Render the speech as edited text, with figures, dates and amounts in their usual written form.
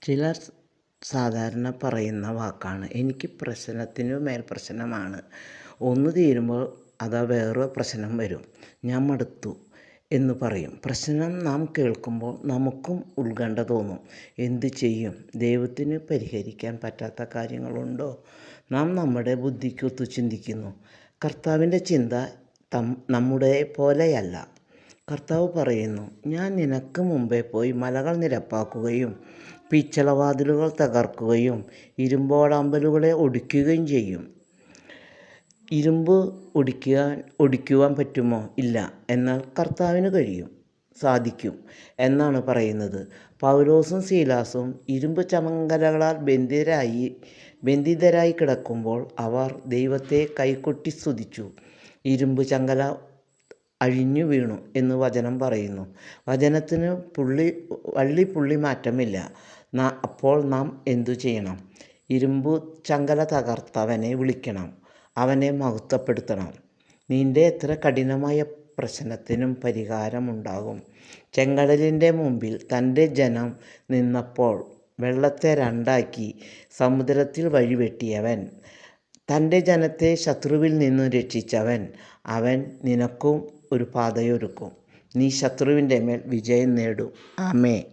ചിലർ സാധാരണ പറയുന്ന വാക്കാണ്, എനിക്ക് പ്രശ്നത്തിനു മേൽ പ്രശ്നമാണ്, ഒന്ന് തീരുമ്പോൾ അതാ വേറെ പ്രശ്നം വരും, ഞാൻ മടുത്തു എന്ന് പറയും. പ്രശ്നം നാം കേൾക്കുമ്പോൾ നമുക്കും ഉത്കണ്ഠ തോന്നും. എന്തു ചെയ്യും? ദൈവത്തിന് പരിഹരിക്കാൻ പറ്റാത്ത കാര്യങ്ങളുണ്ടോ? നാം നമ്മുടെ ബുദ്ധിക്കൊത്തു ചിന്തിക്കുന്നു. കർത്താവിൻ്റെ ചിന്ത നമ്മുടെ പോലെയല്ല. കർത്താവ് പറയുന്നു, ഞാൻ നിനക്ക് മുമ്പേ പോയി മലകൾ നിരപ്പാക്കുകയും പിച്ചളവാതിലുകൾ തകർക്കുകയും ഇരുമ്പോടമ്പലുകളെ ഒടിക്കുകയും ചെയ്യും. ഇരുമ്പ് ഒടിക്കുവാൻ പറ്റുമോ? ഇല്ല. എന്നാൽ കർത്താവിന് സാധിക്കും എന്നാണ് പറയുന്നത്. പൗലോസും സീലാസും ഇരുമ്പ് ചങ്ങലകളാൽ ബന്ധിതരായി കിടക്കുമ്പോൾ അവർ ദൈവത്തെ കൈകൊട്ടി സ്തുതിച്ചു. ഇരുമ്പ് ചങ്ങല അഴിഞ്ഞു വീണു എന്ന് വചനം പറയുന്നു. വചനത്തിന് പുള്ളി മാറ്റമില്ല. അപ്പോൾ നാം എന്തു ചെയ്യണം? ഇരുമ്പ് ചങ്ങല തകർത്തവനെ വിളിക്കണം, അവനെ മഹത്വപ്പെടുത്തണം. നിന്റെ എത്ര കഠിനമായ പ്രശ്നത്തിനും പരിഹാരമുണ്ടാകും. ചെങ്കടലിൻ്റെ മുമ്പിൽ തൻ്റെ ജനം നിന്നപ്പോൾ വെള്ളത്തെ രണ്ടാക്കി സമുദ്രത്തിൽ വഴിവെട്ടിയവൻ, തൻ്റെ ജനത്തെ ശത്രുവിൽ നിന്നും രക്ഷിച്ചവൻ, അവൻ നിനക്കും ഒരു പാതയൊരുക്കും. നീ ശത്രുവിൻ്റെ മേൽ വിജയം നേടും. ആമേൻ.